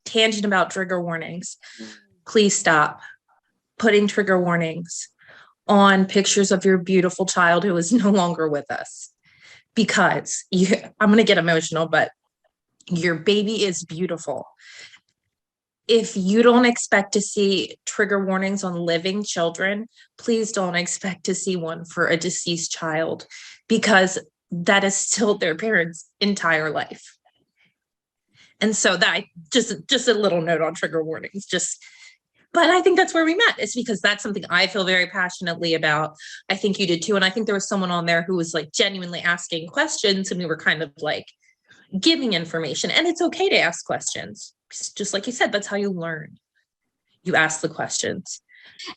tangent about trigger warnings. Please stop putting trigger warnings on pictures of your beautiful child who is no longer with us, because I'm going to get emotional, but your baby is beautiful. If you don't expect to see trigger warnings on living children, please don't expect to see one for a deceased child, because that is still their parents' entire life. And so that just a little note on trigger warnings, but I think that's where we met. It's because that's something I feel very passionately about. I think you did too. And I think there was someone on there who was like genuinely asking questions, and we were kind of like giving information. And it's okay to ask questions. Just like you said, that's how you learn. You ask the questions.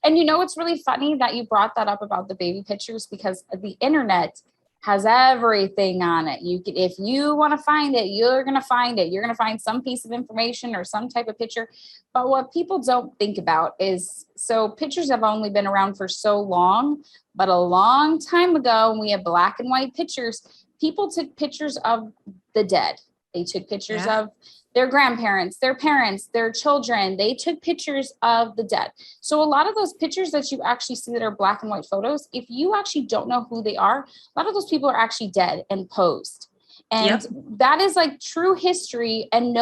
And it's really funny that you brought that up about the baby pictures, because the internet has everything on it. If you want to find it, you're going to find it. You're going to find some piece of information or some type of picture. But what people don't think about is, so pictures have only been around for so long, but a long time ago, when we had black and white pictures, people took pictures of the dead. They took pictures of their grandparents, their parents, their children. They took pictures of the dead. So a lot of those pictures that you actually see that are black and white photos, if you actually don't know who they are, a lot of those people are actually dead and posed. And that is like true history. And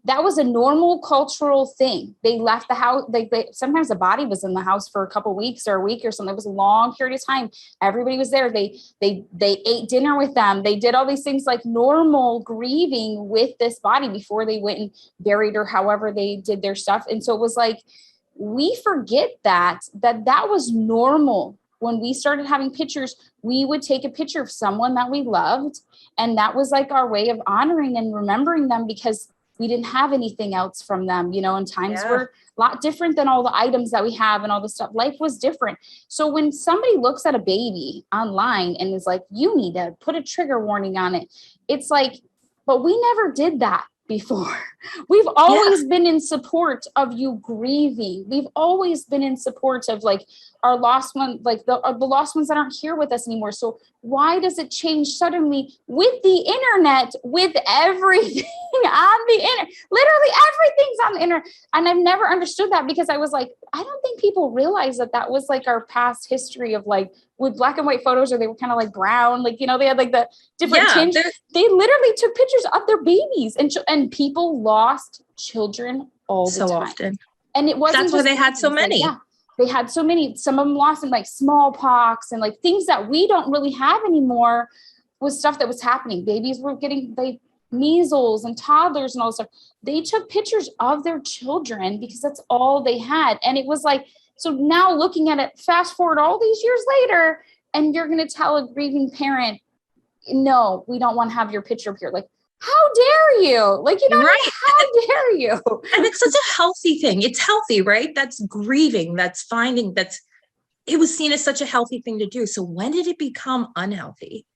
that was a normal cultural thing. They left the house. Sometimes the body was in the house for a couple of weeks or a week or something. It was a long period of time. Everybody was there. They ate dinner with them. They did all these things like normal grieving with this body before they went and buried, or however they did their stuff. And so it was like, we forget that was normal. When we started having pictures, we would take a picture of someone that we loved. And that was like our way of honoring and remembering them, because we didn't have anything else from them, and times were a lot different than all the items that we have and all the stuff. Life was different. So when somebody looks at a baby online and is like, you need to put a trigger warning on it, it's like, but we never did that before. We've always been in support of you grieving. We've always been in support of like our lost one, like the lost ones that aren't here with us anymore. So why does it change suddenly with the internet, with everything on the internet? Literally everything's on the internet. And I've never understood that, because I was like, I don't think people realize that was like our past history of like, with black and white photos, or they were kind of like brown, like, they had like the different tinge. They literally took pictures of their babies, and people lost children all the time. Often. And it wasn't that's why they had so many. They had so many. Some of them lost in like smallpox and like things that we don't really have anymore, was stuff that was happening. Babies were getting measles and toddlers and all this stuff. They took pictures of their children because that's all they had. And it was like, so now looking at it, fast forward all these years later, and you're going to tell a grieving parent, no, we don't want to have your picture up here. Like, how dare you? Like, right. How dare you? And it's such a healthy thing. It's healthy, right? That's grieving. It was seen as such a healthy thing to do. So when did it become unhealthy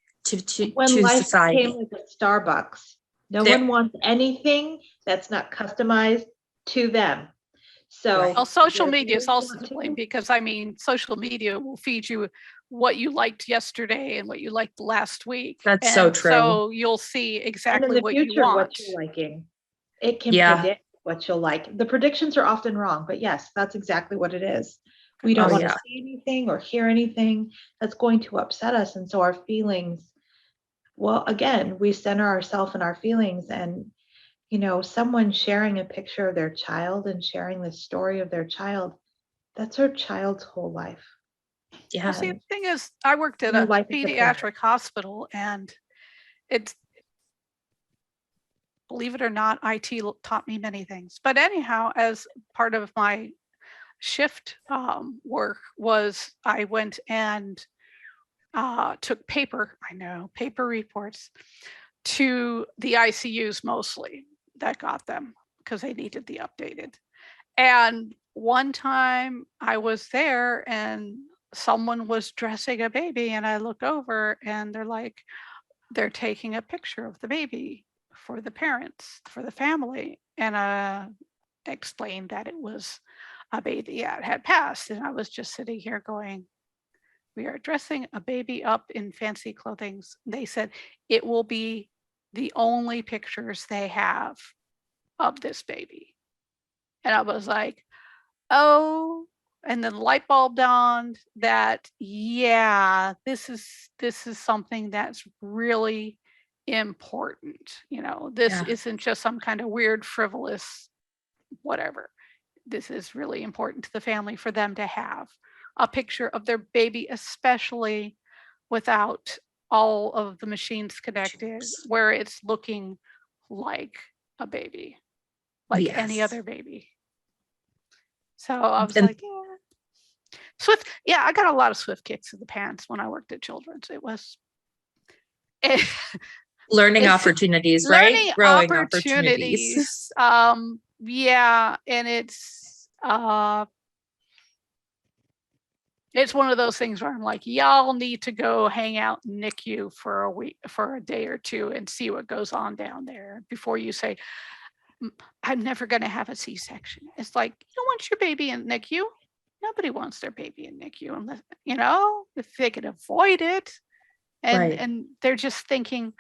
when to life society? Came like a Starbucks. No one wants anything that's not customized to them. So social media is also to blame, because social media will feed you what you liked yesterday and what you liked last week. That's so true. So you'll see exactly what you want. What you're liking. It can predict what you'll like. The predictions are often wrong, but yes, that's exactly what it is. We don't want to see anything or hear anything that's going to upset us. And so our feelings, well, again, we center ourselves in our feelings, and someone sharing a picture of their child and sharing the story of their child, that's our child's whole life. Yeah. Well, see, the thing is, I worked at a pediatric hospital, and believe it or not, IT taught me many things. But anyhow, as part of my shift work was, I went and took paper reports to the ICUs mostly that got them, because they needed the updated. And one time I was there and someone was dressing a baby, and I look over and they're taking a picture of the baby for the parents, for the family, and explained that it was a baby that had passed. And I was just sitting here going, we are dressing a baby up in fancy clothing. They said it will be the only pictures they have of this baby. And I was like, oh, and then the light bulb dawned that, yeah, this is something that's really important. This Yeah. isn't just some kind of weird, frivolous, whatever. This is really important to the family for them to have a picture of their baby, especially without all of the machines connected, where it's looking like a baby, like any Yes. other baby. So I was And like, yeah. Swift, yeah, I got a lot of Swift kicks in the pants when I worked at Children's. It was learning it's opportunities, right? learning Growing opportunities. opportunities. Yeah, and it's one of those things where I'm like, y'all need to go hang out in NICU for a week, for a day or two, and see what goes on down there before you say, I'm never going to have a C-section. It's like, you don't want your baby in NICU. Nobody wants their baby in NICU unless, if they can avoid it. And Right. and they're just thinking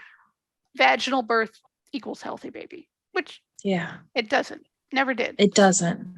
vaginal birth equals healthy baby, which Yeah, it doesn't. Never did. it doesn't.